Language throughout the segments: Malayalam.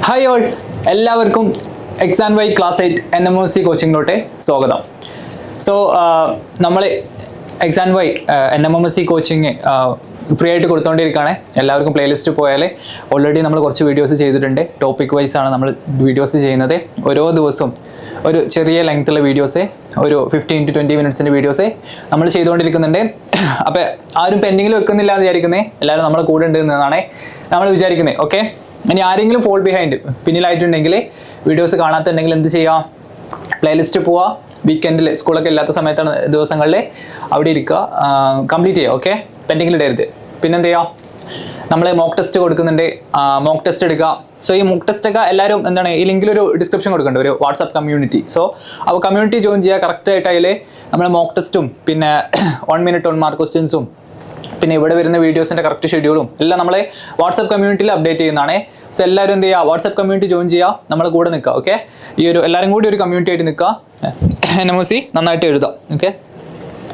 ഹായ് ഓൾ, എല്ലാവർക്കും എക്സാം വൈ ക്ലാസ് 8 NMOC കോച്ചിങ്ങിലോട്ട് സ്വാഗതം. സോ നമ്മൾ Exam Y NMOC coaching free ആയിട്ട് കൊടുത്തുകൊണ്ടിരിക്കുകയാണ്. എല്ലാവർക്കും പ്ലേലിസ്റ്റ് പോയാൽ ഓൾറെഡി നമ്മൾ കുറച്ച് വീഡിയോസ് ചെയ്തിട്ടുണ്ട്. ടോപ്പിക് വൈസ് ആണ് നമ്മൾ വീഡിയോസ് ചെയ്യുന്നത്. ഓരോ ദിവസവും ഒരു ചെറിയ ലെങ്ത്തുള്ള വീഡിയോസ്, ഒരു 15 to 20 മിനിറ്റ്സിൻ്റെ വീഡിയോസ് നമ്മൾ ചെയ്തുകൊണ്ടിരിക്കുന്നുണ്ട്. അപ്പോൾ ആരും പെൻഡിങ്ങിൽ വെക്കുന്നില്ല എന്ന് വിചാരിക്കുന്നത്, എല്ലാവരും നമ്മളെ കൂടെ ഉണ്ട് എന്നാണ് നമ്മൾ വിചാരിക്കുന്നത്. ഓക്കെ, ഇനി ആരെങ്കിലും ഫോൾ ബിഹൈൻഡ് പിന്നിലായിട്ടുണ്ടെങ്കിൽ വീഡിയോസ് കാണാത്തുണ്ടെങ്കിൽ എന്ത് ചെയ്യാം, പ്ലേലിസ്റ്റ് പോവുക, വീക്കെൻഡിൽ സ്കൂളൊക്കെ ഇല്ലാത്ത സമയത്താണ് ദിവസങ്ങളിൽ അവിടെ ഇരിക്കുക, കംപ്ലീറ്റ് ചെയ്യുക. ഓക്കെ, പെൻഡിങ്ങിൽ ഇടരുത്. പിന്നെന്ത് ചെയ്യാം, നമ്മൾ മോക്ക് ടെസ്റ്റ് കൊടുക്കുന്നുണ്ട്, മോക്ക് ടെസ്റ്റ് എടുക്കുക. സോ ഈ മോക്ക് ടെസ്റ്റ് ഒക്കെ എല്ലാവരും എന്താണ്, ഈ ലിങ്കിലൊരു ഡിസ്ക്രിപ്ഷൻ കൊടുക്കുന്നുണ്ട്, ഒരു വാട്സാപ്പ് കമ്മ്യൂണിറ്റി. സോ അപ്പോൾ കമ്മ്യൂണിറ്റി ജോയിൻ ചെയ്യുക. കറക്റ്റായിട്ട് അതിൽ നമ്മൾ മോക്ക് ടെസ്റ്റും പിന്നെ 1 minute 1 mark ക്വസ്റ്റ്യൻസും പിന്നെ ഇവിടെ വരുന്ന വീഡിയോസിൻ്റെ കറക്റ്റ് ഷെഡ്യൂളും എല്ലാം നമ്മൾ വാട്സാപ്പ് കമ്മ്യൂണിറ്റിയിൽ അപ്ഡേറ്റ് ചെയ്യുന്നതാണ്. സോ എല്ലാവരും എന്ത് ചെയ്യുക, വാട്സാപ്പ് കമ്മ്യൂണിറ്റി ജോയിൻ ചെയ്യുക, നമ്മളെ കൂടെ നിൽക്കുക. ഓക്കെ, ഈ ഒരു എല്ലാവരും കൂടി ഒരു കമ്മ്യൂണിറ്റി ആയിട്ട് നിൽക്കുക. NMOC നന്നായിട്ട് എഴുതാം. ഓക്കെ,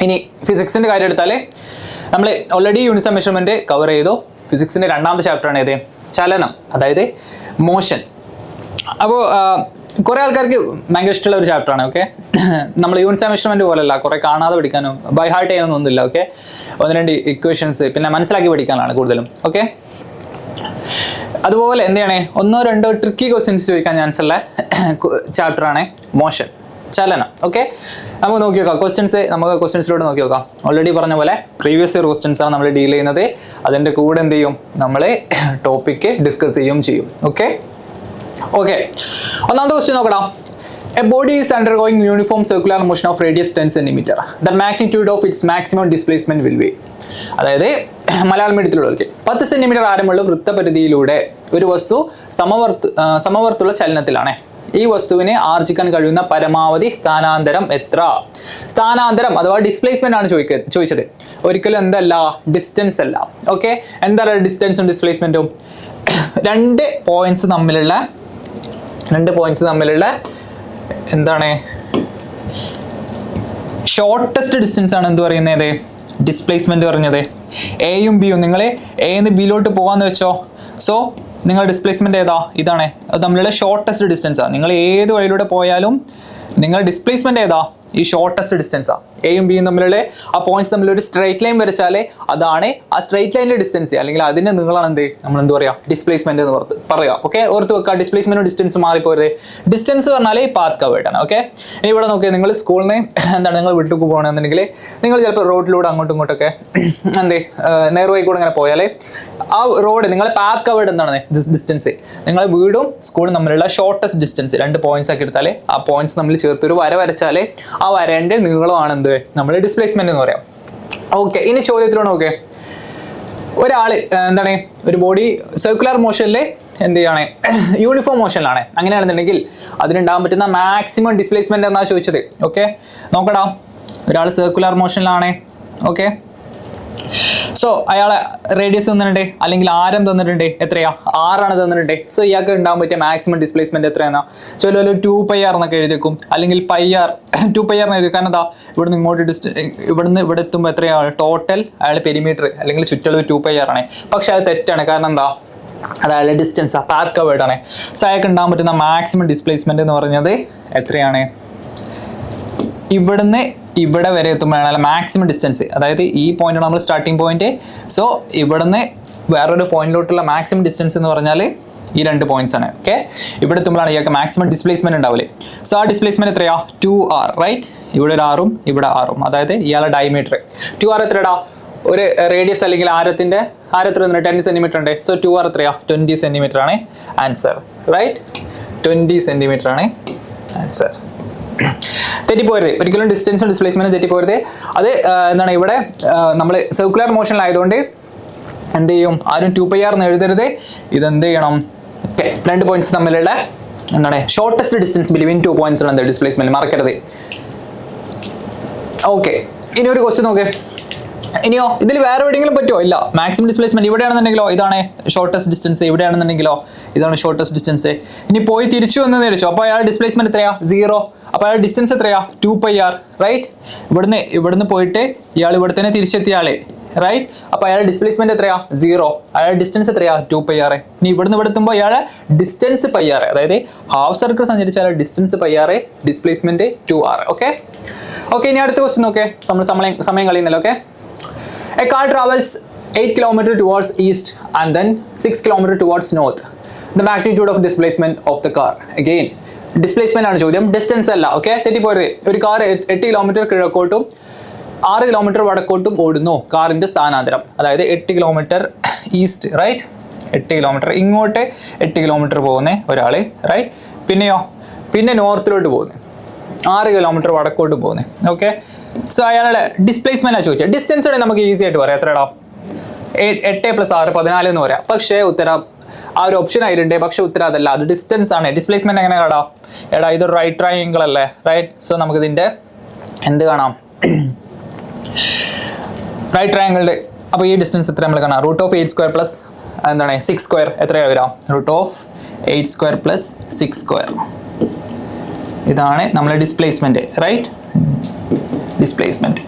ഇനി ഫിസിക്സിൻ്റെ കാര്യം എടുത്താൽ നമ്മൾ ഓൾറെഡി യൂണിറ്റ് മെഷർമെൻറ്റ് കവർ ചെയ്തു. ഫിസിക്സിൻ്റെ 2ാമത്തെ ചാപ്റ്ററാണ് ഇത്, ചലനം, അതായത് മോഷൻ. അപ്പോൾ കുറേ ആൾക്കാർക്ക് ഭയങ്കര ഇഷ്ടമുള്ള ഒരു ചാപ്റ്ററാണ്. ഓക്കെ, നമ്മൾ യൂണിറ്റ് മെഷർമെൻറ്റ് പോലെയല്ല, കുറേ കാണാതെ പഠിക്കാനും ബൈ ഹാർട്ട് ചെയ്യാനൊന്നും ഒന്നുമില്ല. ഓക്കെ, 1-2 ഇക്വേഷൻസ് പിന്നെ മനസ്സിലാക്കി പഠിക്കാനാണ് കൂടുതലും. ഓക്കെ, അതുപോലെ എന്ത് ചെയ്യണേ, 1-2 ട്രിക്കി ക്വസ്റ്റ്യൻസ് ചോദിക്കാൻ ചാൻസ് ഉള്ള ചാപ്റ്ററാണ് മോഷൻ, ചലനം. ഓക്കെ, നമുക്ക് നോക്കി നോക്കാം നമുക്ക് ക്വസ്റ്റ്യൻസിലൂടെ നോക്കി നോക്കാം. ഓൾറെഡി പറഞ്ഞ പോലെ പ്രീവിയസ് ഇയർ ക്വസ്റ്റ്യൻസ് ആണ് നമ്മൾ ഡീൽ ചെയ്യുന്നത്. അതിൻ്റെ കൂടെ എന്ത് ചെയ്യും, നമ്മൾ ടോപ്പിക്ക് ഡിസ്കസ് ചെയ്യും. ഓക്കെ, ഒന്നാമത്തെ ക്വസ്റ്റ്യൻ നോക്കണം. A body is undergoing uniform circular motion of radius 10 cm. The magnitude of its maximum displacement will be. അതായത് മലയാളം മീഡിയത്തിലുള്ളവർക്ക് 10 സെന്റിമീറ്റർ ആരമുള്ള വൃത്തപരിധിയിലൂടെ ഒരു വസ്തു സമവർത്തുള്ള ചലനത്തിലാണ്. ഈ വസ്തുവിനെ ആർജിക്കാൻ കഴിയുന്ന പരമാവധി സ്ഥാനാന്തരം എത്ര? സ്ഥാനാന്തരം അഥവാ ഡിസ്പ്ലേസ്മെന്റ് ആണ് ചോദിച്ചത്, ഒരിക്കലും എന്തല്ല, ഡിസ്റ്റൻസ് അല്ല. ഓക്കെ, എന്താണ് ഡിസ്റ്റൻസും ഡിസ്പ്ലേസ്മെന്റും? രണ്ട് പോയിന്റ്സ് തമ്മിലുള്ള എന്താണ്, ഷോർട്ടസ്റ്റ് ഡിസ്റ്റൻസ് ആണ് എന്ത് പറയുന്നത്, ഡിസ്പ്ലേസ്മെന്റ് പറഞ്ഞത്. എയും ബിയും, നിങ്ങൾ എന്ന് ബിയിലോട്ട് പോകാന്ന് വെച്ചോ. സോ നിങ്ങൾ ഡിസ്പ്ലേസ്മെന്റ് ഏതാ, ഇതാണ്. അത് തമ്മിലുള്ള ഷോർട്ടസ്റ്റ് ഡിസ്റ്റൻസ് ആണ്. നിങ്ങൾ ഏത് വഴിയിലൂടെ പോയാലും നിങ്ങൾ ഡിസ്പ്ലേസ്മെന്റ് ഏതാ, ഈ ഷോർട്ടസ്റ്റ് ഡിസ്റ്റൻസാ. എയും ബിയും തമ്മിലുള്ള ആ പോയിന്റ്സ് തമ്മിൽ ഒരു സ്ട്രൈറ്റ് ലൈൻ വരച്ചാൽ അതാണ് ആ സ്ട്രൈറ്റ് ലൈനിന്റെ ഡിസ്റ്റൻസ്, അല്ലെങ്കിൽ അതിന്റെ നീളമാണ് നമ്മൾ എന്ത് പറയാ, ഡിസ്പ്ലേസ്മെന്റ് എന്ന് പറയാം. ഓക്കെ, ഓർത്ത് വെക്കുക, ഡിസ്പ്ലേസ്മെന്റും ഡിസ്റ്റൻസ് മാറിപ്പോരുത്. ഡിസ്റ്റൻസ് പറഞ്ഞാൽ പാത്ത് കവേർഡ് ആണ്. ഓക്കെ, ഇനി ഇവിടെ നോക്കിയാൽ നിങ്ങൾ സ്കൂളിൽ നിന്ന് എന്താണ്, നിങ്ങൾ വീട്ടിലേക്ക് പോകണമെന്നുണ്ടെങ്കിൽ നിങ്ങൾ ചിലപ്പോൾ റോഡിലൂടെ അങ്ങോട്ടും ഇങ്ങോട്ടൊക്കെ നേർവഴി കൂടെ ഇങ്ങനെ പോയാൽ ആ റോഡ് നിങ്ങളെ പാത്ത് കവേർഡ് എന്താണ് ഡിസ്റ്റൻസ്, നിങ്ങളെ വീടും സ്കൂളും തമ്മിലുള്ള ഷോർട്ടസ്റ്റ് ഡിസ്റ്റൻസ് 2 പോയിന്റ്സ് ആക്കി എടുത്താൽ ആ പോയിന്റ്സ് തമ്മിൽ ചേർത്ത് ഒരു വര വരച്ചാൽ ആ വരേൻ്റെ നീളമാണ് എന്ത്, നമ്മൾ ഡിസ്പ്ലേസ്മെന്റ് എന്ന് പറയാം. ഓക്കെ, ഇനി ചോദ്യത്തിലൂടെ നോക്കേ, ഒരാൾ എന്താണ്, ഒരു ബോഡി സർക്കുലർ മോഷനിൽ എന്ത് ചെയ്യാണ്, യൂണിഫോം മോഷനിലാണ്. അങ്ങനെയാണെന്നുണ്ടെങ്കിൽ അതിനുണ്ടാകാൻ പറ്റുന്ന മാക്സിമം ഡിസ്പ്ലേസ്മെന്റ് എന്നാണ് ചോദിച്ചത്. ഓക്കെ, നോക്കടാ, ഒരാൾ സർക്കുലർ മോഷനിലാണ്. ഓക്കെ, സോ അയാളെ റേഡിയസ് തന്നിട്ടുണ്ട്, അല്ലെങ്കിൽ ആരം തന്നിട്ടുണ്ട്. എത്രയാ, 6 ആണ് തന്നിട്ടുണ്ട്. സോ ഇയാൾക്ക് ഉണ്ടാകാൻ പറ്റിയ മാക്സിമം ഡിസ്പ്ലേസ്മെന്റ് എത്രയാണെന്നാ ചില 2πr എന്നൊക്കെ എഴുതിക്കും, അല്ലെങ്കിൽ 2πr എന്ന് എഴുതി. കാരണം എന്താ, ഇവിടുന്ന് ഇങ്ങോട്ട് ഇവിടുന്ന് ഇവിടെ എത്തുമ്പോൾ എത്രയാ ടോട്ടൽ അയാൾ പെരിമീറ്റർ അല്ലെങ്കിൽ ചുറ്റളവ് 2πr ആണ്. പക്ഷെ അത് തെറ്റാണ്. കാരണം എന്താ, അത് അയാളുടെ ഡിസ്റ്റൻസ് പാത്ത് കവേർഡ് ആണ്. സോ അയാൾക്ക് ഉണ്ടാകാൻ പറ്റുന്ന മാക്സിമം ഡിസ്പ്ലേസ്മെന്റ് എന്ന് പറഞ്ഞത് എത്രയാണ്, ഇവിടുന്ന് ഇവിടെ വരെ എത്തുമ്പോഴാണ് മാക്സിമം ഡിസ്റ്റൻസ്. അതായത് ഈ പോയിന്റാണ് നമ്മൾ സ്റ്റാർട്ടിങ് പോയിന്റ്. സോ ഇവിടുന്ന് വേറൊരു പോയിന്റിലോട്ടുള്ള മാക്സിമം ഡിസ്റ്റൻസ് എന്ന് പറഞ്ഞാൽ ഈ 2 പോയിന്റ്സ് ആണ്. ഓക്കെ, ഇവിടെ എത്തുമ്പോഴാണ് ഇയാൾക്ക് മാക്സിമം ഡിസ്പ്ലേസ്മെന്റ് ഉണ്ടാവില്ലേ. സോ ആ ഡിസ്പ്ലേസ്മെന്റ് എത്രയാ, 2r, റൈറ്റ്. ഇവിടെ ഒരു ആറും ഇവിടെ ആറും, അതായത് ഇയാളുടെ ഡയമീറ്റർ 2r എത്രയാടാ, ഒരു റേഡിയസ് അല്ലെങ്കിൽ ആരത്തിന്റെ എത്ര 10 സെന്റിമീറ്റർ ഉണ്ട്. സോ 2r എത്രയാ, 20 സെന്റിമീറ്റർ ആണ് ആൻസർ, റൈറ്റ്. 20 സെന്റിമീറ്റർ ആണ് ആൻസർ. തെറ്റിപ്പോരുത്, ഒരിക്കലും ഡിസ്റ്റൻസും ഡിസ്പ്ലേസ്മെന്റും തെറ്റിപ്പോരുത്. അത് എന്താണ്, ഇവിടെ നമ്മൾ സർക്കുലർ മോഷനിലായതുകൊണ്ട് എന്ത് ചെയ്യും, ആരും 2πr എന്ന് എഴുതരുത്. ഇതെന്ത് ചെയ്യണം, 2 പോയിന്റ്സ് തമ്മിലുള്ള എന്താണ് ഷോർട്ടസ്റ്റ് ഡിസ്റ്റൻസ് ബിറ്റ്വീൻ 2 പോയിന്റ്സ് ആണ് ഡിസ്പ്ലേസ്മെന്റ്, മറക്കരുത്. ഓക്കെ, ഇനി ഒരു ക്വസ്റ്റ്യൻ നോക്കേ. ഇനിയോ ഇതിൽ വേറെ എവിടെയെങ്കിലും പറ്റുമോ, ഇല്ല. മാക്സിമം ഡിസ്പ്ലേസ്മെന്റ് ഇവിടെയാണെന്നുണ്ടെങ്കിലോ ഇതാണ് ഷോർട്ടസ്റ്റ് ഡിസ്റ്റൻസ്, ഇവിടെയാണെന്നുണ്ടെങ്കിലോ ഇതാണ് ഷോർട്ടസ്റ്റ് ഡിസ്റ്റൻസ്. ഇനി പോയി തിരിച്ചു വന്നു വിചാരിച്ചു, അപ്പോൾ അയാൾ ഡിസ്പ്ലേസ്മെന്റ് എത്രയാ, 0. അപ്പോൾ അയാൾ ഡിസ്റ്റൻസ് എത്രയാ, 2πr, റൈറ്റ്. ഇവിടുന്ന് പോയിട്ട് ഇയാൾ ഇവിടെ തന്നെ തിരിച്ചെത്തിയ ആളെ റൈറ്റ്. അപ്പോൾ അയാളുടെ ഡിസ്പ്ലേസ്മെന്റ് എത്രയാ? 0. അയാളുടെ ഡിസ്റ്റൻസ് എത്രയാ? 2πr. ഇനി ഇവിടുന്ന് എത്തുമ്പോൾ ഇയാളെ ഡിസ്റ്റൻസ് πr, അതായത് ഹാഫ് സർക്കിൾ സഞ്ചരിച്ച അയാളുടെ distance πr, displacement 2r. Okay. ഇനി അടുത്ത ക്വസ്റ്റ്യൻ നോക്കേ, നമ്മൾ സമയം കളിയുന്നില്ല. Okay. A car travels 8 km towards east and then 6 km towards north. The magnitude of displacement of the car. Again, displacement ആണ് ചോദ്യം, ഡിസ്റ്റൻസ് അല്ല. ഓക്കെ, തെറ്റിപ്പോരുത്. ഒരു കാർ 8 കിലോമീറ്റർ കിഴക്കോട്ടും 6 കിലോമീറ്റർ വടക്കോട്ടും ഓടുന്നു. കാറിന്റെ സ്ഥാനാന്തരം, അതായത് 8 കിലോമീറ്റർ ഈസ്റ്റ്, റൈറ്റ്. 8 കിലോമീറ്റർ ഇങ്ങോട്ട് 8 കിലോമീറ്റർ പോകുന്ന ഒരാൾ, റൈറ്റ്. പിന്നെ നോർത്തിലോട്ട് പോകുന്നു, 6 കിലോമീറ്റർ വടക്കോട്ട് പോകുന്നു. ഓക്കെ. സോ അയാളുടെ ഡിസ്പ്ലേസ്മെന്റ് ആണ് ചോദിച്ചത്. ഡിസ്റ്റൻസ് ആണെങ്കിൽ നമുക്ക് ഈസി ആയിട്ട് പറയാം. എത്രടാ? 8 + 6 14 എന്ന് പറയാം. പക്ഷേ ഉത്തരം ആ ഒരു ഓപ്ഷൻ ആയിട്ടുണ്ട്, പക്ഷെ ഉത്തരം അതല്ല, അത് ഡിസ്റ്റൻസ് ആണ്. ഡിസ്പ്ലേസ്മെന്റ് എങ്ങനെ കാണാം? ഇതൊരു റൈറ്റ് ട്രയാങ്കിൾ അല്ലേ, റൈറ്റ്. സോ നമുക്ക് ഇതിന്റെ എന്ത് കാണാം? റൈറ്റ് ട്രയാങ്കിളിന്റെ. അപ്പോൾ ഈ ഡിസ്റ്റൻസ് എത്ര നമ്മൾ കാണാം? √8² എന്താണ് 6² എത്രയാണ് വരാം? √8² + 6². ഇതാണ് നമ്മളെ ഡിസ്പ്ലേസ്മെന്റ്, റൈറ്റ്. ഡിസ്പ്ലേസ്മെന്റ്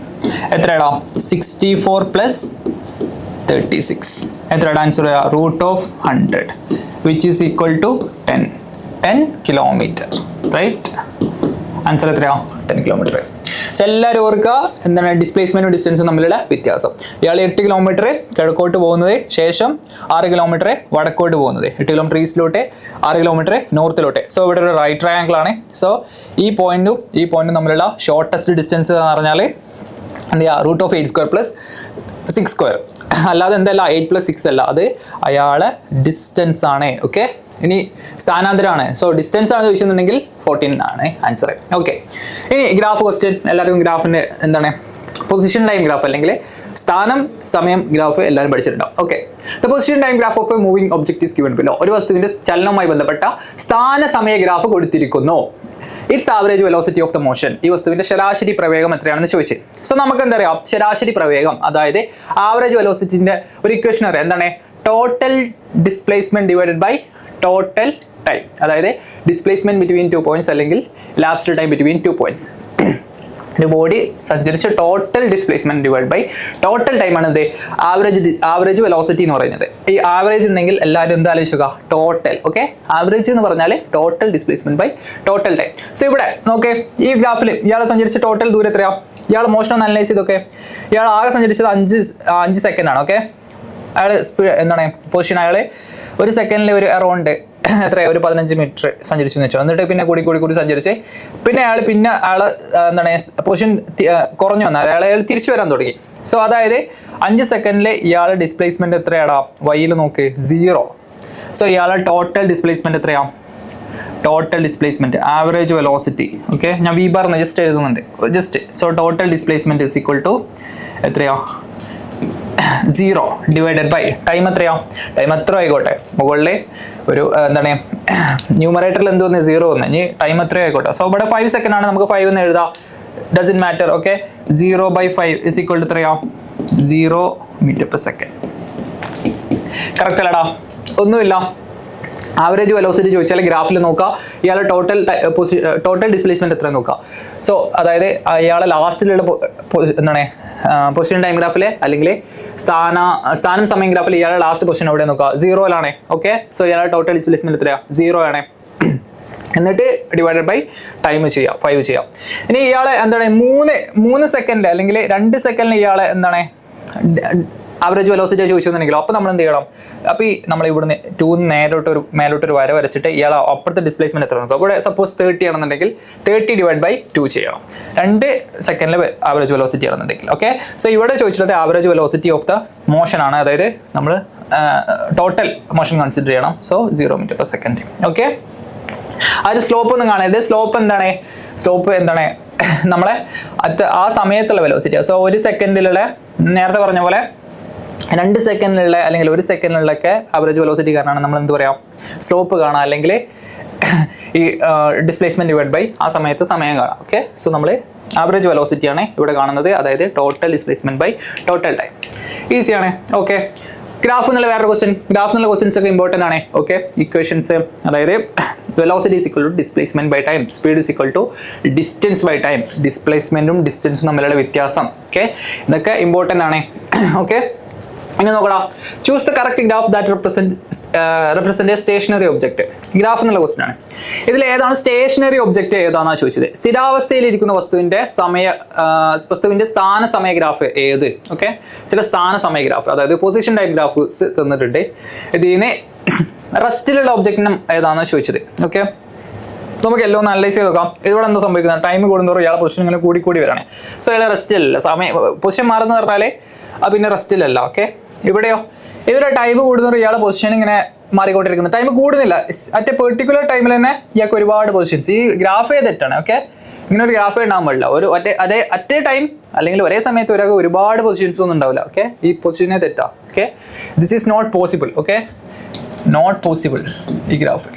എത്രയാടാ? 64 + 36. എത്രയുടെ ആൻസർ വരാം? √100 which is equal to 10 kilometre, right. Answer എത്രയാ? 10 കിലോമീറ്റർ. സോ എല്ലാവരും ഓർക്കുക എന്താണ് ഡിസ്പ്ലേസ്മെന്റും ഡിസ്റ്റൻസും തമ്മിലുള്ള വ്യത്യാസം. ഇയാൾ 8 കിലോമീറ്റർ കിഴക്കോട്ട് പോകുന്നത്, ശേഷം 6 കിലോമീറ്റർ വടക്കോട്ട് പോകുന്നത്. 8 കിലോമീറ്റർ ഈസ്റ്റിലോട്ട്, 6 കിലോമീറ്റർ നോർത്തിലോട്ട്. സോ ഇവിടെ ഒരു റൈറ്റ് ട്രയാങ്കിൾ ആണ്. സോ ഈ പോയിന്റും തമ്മിലുള്ള ഷോർട്ടസ്റ്റ് ഡിസ്റ്റൻസ് എന്ന് പറഞ്ഞാൽ എന്ത് ചെയ്യുക? √8² + 6². അല്ലാതെ എന്തല്ല 8 + 6 അല്ല, അത് അയാളെ ഡിസ്റ്റൻസ് ആണ്. ഓക്കെ. ഇനി സ്ഥാനാന്തരമാണ്. സോ ഡിസ്റ്റൻസ് ആണ് ചോദിച്ചിട്ടുണ്ടെങ്കിൽ 14 ആണ് ആൻസർ. ഓക്കെ. ഇനി ഗ്രാഫ് ക്വസ്റ്റ്യൻ. എല്ലാവർക്കും ഗ്രാഫിന്റെ എന്താണ് പൊസിഷൻ ടൈം ഗ്രാഫ് അല്ലെങ്കിൽ സ്ഥാനം സമയം ഗ്രാഫ് എല്ലാവരും പഠിച്ചിട്ടുണ്ടാവും. Okay. The position time graph of a moving object is given below. ഒരു വസ്തുവിന്റെ ചലനവുമായി ബന്ധപ്പെട്ട സ്ഥാന സമയ ഗ്രാഫ് കൊടുത്തിരിക്കുന്നു. It's average velocity of the motion. ഈ വസ്തുവിന്റെ ശരാശരി പ്രവേഗം എത്രയാണെന്ന് ചോദിച്ചു. സോ നമുക്ക് എന്താ അറിയാം? ശരാശരി പ്രവേഗം, അതായത് ആവറേജ് വെലോസിറ്റിന്റെ ഒരു ഇക്വേഷൻ അറിയാം. എന്താണ്? Total displacement divided by total time, അതായത് ഡിസ്പ്ലേസ്മെന്റ് ബിറ്റ്വീൻ 2 പോയിന്റ്സ് അല്ലെങ്കിൽ ലാപ്സ്ഡ് ടൈം ബിറ്റ്വീൻ 2 പോയിന്റ്സ്. ഒരു ബോഡി സഞ്ചരിച്ച total displacement divide by total time ആണ് എന്ത്? ആവറേജ് വെലോസിറ്റി എന്ന് പറയുന്നത്. ഈ ആവറേജ് ഉണ്ടെങ്കിൽ എല്ലാവരും എന്താ ആലോചിക്കുക? ടോട്ടൽ. ഓക്കെ. ആവറേജ് എന്ന് പറഞ്ഞാൽ total displacement by total time. So ഇവിടെ നോക്കേ, ഈ ഗ്രാഫിൽ ഇയാൾ സഞ്ചരിച്ച ടോട്ടൽ ദൂരം എത്രയാ? ഇയാൾ മോഷൻ ഒന്ന് അനലൈസ് ചെയ്തൊക്കെ. ഇയാൾ ആകെ സഞ്ചരിച്ചത് 5 സെക്കൻഡ് ആണ്. ഓക്കെ. അയാൾ എന്താണ് പൊസിഷൻ? അയാൾ ഒരു സെക്കൻഡിൽ ഒരു അറൗണ്ട് എത്രയാണ്? ഒരു 15 മീറ്റർ സഞ്ചരിച്ചു എന്ന് വെച്ചോ. എന്നിട്ട് പിന്നെ കൂടി സഞ്ചരിച്ച് പിന്നെ അയാൾ എന്താണ് പൊസിഷൻ കുറഞ്ഞു വന്നാൽ അയാൾ തിരിച്ചു വരാൻ തുടങ്ങി. സോ അതായത് 5 സെക്കൻഡിൽ ഇയാളുടെ ഡിസ്പ്ലേസ്മെന്റ് എത്രയാടാ? വൈയിൽ നോക്ക്, 0. സോ ഇയാളുടെ ടോട്ടൽ ഡിസ്പ്ലേസ്മെന്റ് എത്രയാ? Total displacement average velocity. Okay. ഞാൻ V ബാർ ജസ്റ്റ് എഴുതുന്നുണ്ട്, just. So total displacement is equal to എത്രയാ? 0 ഡിവൈഡഡ് ബൈ ടൈം. എത്രയാ? ടൈം എത്ര ആയിക്കോട്ടെ, മുകളിൽ ഒരു എന്താണ് ന്യൂമറേറ്ററിൽ എന്ത് വന്ന് 0 വന്ന്, ഇനി ടൈം എത്ര ആയിക്കോട്ടെ. സോ ഇവിടെ 5 സെക്കൻഡ് ആണ്, നമുക്ക് 5 എന്ന് എഴുതാം. Doesn't matter. Okay. 0/5 is equal to എത്രയാ? 0 മീറ്റർ/സെക്കൻഡ്. കറക്റ്റ് അല്ലടാ? ഒന്നുമില്ല. ആവറേജ് വെലോസിറ്റി ചോദിച്ചാൽ ഗ്രാഫിൽ നോക്കുക, ഇയാളെ ടോട്ടൽ ഡിസ്പ്ലേസ്മെന്റ് എത്ര നോക്കുക. സോ അതായത് ഇയാളെ ലാസ്റ്റിലുള്ള എന്താണ് പൊസിഷൻ ടൈം ഗ്രാഫിലെ അല്ലെങ്കിൽ സ്ഥാനം സമയം ഗ്രാഫിൽ ഇയാളെ ലാസ്റ്റ് പൊസിഷൻ എവിടെ നോക്കുക? 0-ലാണ്. ഓക്കെ. സോ ഇയാളെ ടോട്ടൽ ഡിസ്പ്ലേസ്മെന്റ് എത്രയാ? 0 ആണ്. എന്നിട്ട് ഡിവൈഡഡ് ബൈ ടൈം ചെയ്യാം, 5 ചെയ്യാം. ഇനി ഇയാളെ എന്താണ് 3 സെക്കൻഡിൽ അല്ലെങ്കിൽ 2 സെക്കൻഡിൽ ഇയാളെ എന്താണ് ആവറേജ് വെലോസിറ്റി ചോദിച്ചെന്നുണ്ടെങ്കിലോ, അപ്പോൾ നമ്മൾ എന്ത് ചെയ്യണം? അപ്പോൾ ഈ നമ്മൾ ഇവിടുന്ന് 2 മേലോട്ടൊരു വര വരച്ചിട്ട് ഇയാൾ അപ്പുറത്തെ ഡിസ്പ്ലേസ്മെന്റ് എത്ര നോക്കുക. ഇവിടെ സപ്പോസ് 30 ആണെന്നുണ്ടെങ്കിൽ 30 ഡിവൈഡ് ബൈ 2 ചെയ്യണം. 2 സെക്കൻഡിൽ ആവറേജ് വെലോസിറ്റി ആണെന്നുണ്ടെങ്കിൽ. ഓക്കെ. സോ ഇവിടെ ചോദിച്ചിട്ടുള്ളത് average velocity of the motion ആണ്, അതായത് നമ്മൾ ടോട്ടൽ മോഷൻ കൺസിഡർ ചെയ്യണം. So 0 metre second. ഓക്കെ. അത് സ്ലോപ്പ് ഒന്നും കാണരുത്. സ്ലോപ്പ് എന്താണ്? നമ്മളെ ആ സമയത്തുള്ള വെലോസിറ്റി. സോ 1 സെക്കൻഡിലുള്ള നേരത്തെ പറഞ്ഞ പോലെ 2 സെക്കൻഡിലുള്ള അല്ലെങ്കിൽ 1 സെക്കൻഡിലൊക്കെ ആവറേജ് വെലോസിറ്റി കാരണമാണ് നമ്മൾ എന്ത് പറയാം? സ്ലോപ്പ് കാണാം, അല്ലെങ്കിൽ ഈ ഡിസ്പ്ലേസ്മെന്റ് ഡിവൈഡ് ബൈ ആ സമയത്ത് സമയം കാണാം. ഓക്കെ. സോ നമ്മൾ ആവറേജ് വെലോസിറ്റി ആണ് ഇവിടെ കാണുന്നത്, അതായത് total displacement by total time. ഈസിയാണ്. ഓക്കെ. ഗ്രാഫ് എന്നുള്ള വേറൊരു ക്വസ്റ്റ്യൻ. ഗ്രാഫ് എന്നുള്ള ക്വസ്റ്റ്യൻസ് ഒക്കെ ഇമ്പോർട്ടൻ്റ് ആണ്. ഓക്കെ. ഇക്വേഷൻസ്, അതായത് velocity is equal to displacement by time, speed is equal to distance by time, ഡിസ്പ്ലേസ്മെന്റും ഡിസ്റ്റൻസും തമ്മിലുള്ള വ്യത്യാസം. ഓക്കെ, ഇതൊക്കെ ഇമ്പോർട്ടൻ്റ് ആണ്. ഓക്കെ, ഇനി നോക്കടാ, choose the correct graph that represent a stationary object. Graph എന്നുള്ള ക്വസ്റ്റൻ ആണ്. ഇതിൽ ഏതാണ് സ്റ്റേഷനറി ഒബ്ജക്റ്റ് ഏതാണെന്നാണ് ചോദിച്ചത്. സ്ഥിരാവസ്ഥയിലിരിക്കുന്ന വസ്തുവിന്റെ സ്ഥാന സമയ ഗ്രാഫ് ഏത്? ഓക്കെ, ചില സ്ഥാന സമയ ഗ്രാഫ്, അതായത് പൊസിഷൻ ടൈം ഗ്രാഫ്സ് തന്നിട്ടുണ്ട്. ഇതിന് റെസ്റ്റിലുള്ള ഒബ്ജക്റ്റിനും ഏതാണെന്ന് ചോദിച്ചത്. ഓക്കെ, നമുക്ക് എല്ലാം ഒന്ന് അനലൈസ് ചെയ്ത് നോക്കാം. ഇതിവിടെ എന്താ സംഭവിക്കുന്നത്? ടൈം കൂടുന്നതോറും ഇയാളെ പൊസിഷൻ ഇങ്ങനെ കൂടി വരാണ്. സോ ഇയാളെ റെസ്റ്റിലല്ല, പൊസിഷൻ മാറുന്ന പറഞ്ഞാൽ പിന്നെ റെസ്റ്റിലല്ല. ഓക്കെ, ഇവിടെയോ ഇവരുടെ ടൈം കൂടുന്നതോറും ഇയാളെ പൊസിഷൻ ഇങ്ങനെ മാറിക്കൊണ്ടിരിക്കുന്നത്. ടൈം കൂടുന്നില്ല, അറ്റ് എ പെർട്ടിക്കുലർ ടൈമിൽ തന്നെ ഇയാൾക്ക് ഒരുപാട് പൊസിഷൻസ്. ഈ ഗ്രാഫേ തെറ്റാണ്. ഓക്കെ, ഇങ്ങനെ ഒരു ഗ്രാഫേ ഉണ്ടാകാൻ പാടില്ല. ഒരു അറ്റ് എ ടൈം അല്ലെങ്കിൽ ഒരേ സമയത്ത് ഒരാൾക്ക് ഒരുപാട് പൊസിഷൻസ് ഒന്നും ഉണ്ടാവില്ല. ഓക്കെ, ഈ പൊസിഷനെ തെറ്റാ. Okay, this is not possible. Okay, not possible ഈ ഗ്രാഫ്.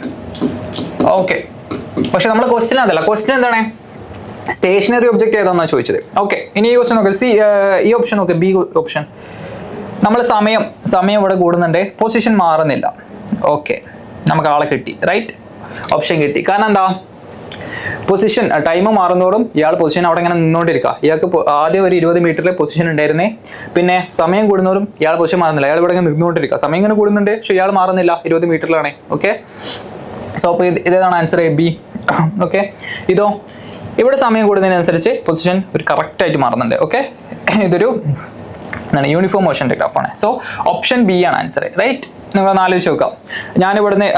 ഓക്കെ, പക്ഷെ നമ്മുടെ ക്വസ്റ്റ്യൻ അതല്ല. ക്വസ്റ്റ്യൻ എന്താണ്? സ്റ്റേഷനറി ഒബ്ജക്റ്റ് ഏതാണെന്നാണ് ചോദിച്ചത്. ഓക്കെ, ഇനി ഈ ക്വസ്റ്റ്യൻ നോക്കാം. ഈ ഓപ്ഷൻ നോക്കാം, ബി ഓപ്ഷൻ. നമ്മൾ സമയം ഇവിടെ കൂടുന്നുണ്ട്, പൊസിഷൻ മാറുന്നില്ല. ഓക്കെ, നമുക്ക് ആളെ കിട്ടി, റൈറ്റ്, ഓപ്ഷൻ കിട്ടി. കാരണം എന്താ? പൊസിഷൻ ടൈം മാറുന്നതോറും ഇയാൾ പൊസിഷൻ അവിടെ ഇങ്ങനെ നിന്നുകൊണ്ടിരിക്കുക. ഇയാൾക്ക് ആദ്യം ഒരു 20 മീറ്ററിലെ പൊസിഷൻ ഉണ്ടായിരുന്നേ, പിന്നെ സമയം കൂടുന്നതോറും ഇയാൾ പൊസിഷൻ മാറുന്നില്ല, അയാൾ ഇവിടെ ഇങ്ങനെ നിന്നുകൊണ്ടിരിക്കുക. സമയം ഇങ്ങനെ കൂടുന്നുണ്ട്, പക്ഷെ ഇയാൾ മാറുന്നില്ല, 20 മീറ്ററിലാണ്. ഓക്കെ, സോ അപ്പോൾ ഇതേതാണ് ആൻസർ, എ ബി. ഓക്കെ, ഇതോ ഇവിടെ സമയം കൂടുന്നതിനനുസരിച്ച് പൊസിഷൻ ഒരു കറക്റ്റായിട്ട് മാറുന്നുണ്ട്. ഓക്കെ, ഇതൊരു എന്താണ് യൂണിഫോം മോഷൻ്റെ ഗ്രാഫാണ്. സോ ഓപ്ഷൻ ബി ആണ് ആൻസർ, റൈറ്റ്. നിങ്ങൾ ആലോചിച്ച് നോക്കാം. ഞാൻ ഇവിടുന്ന്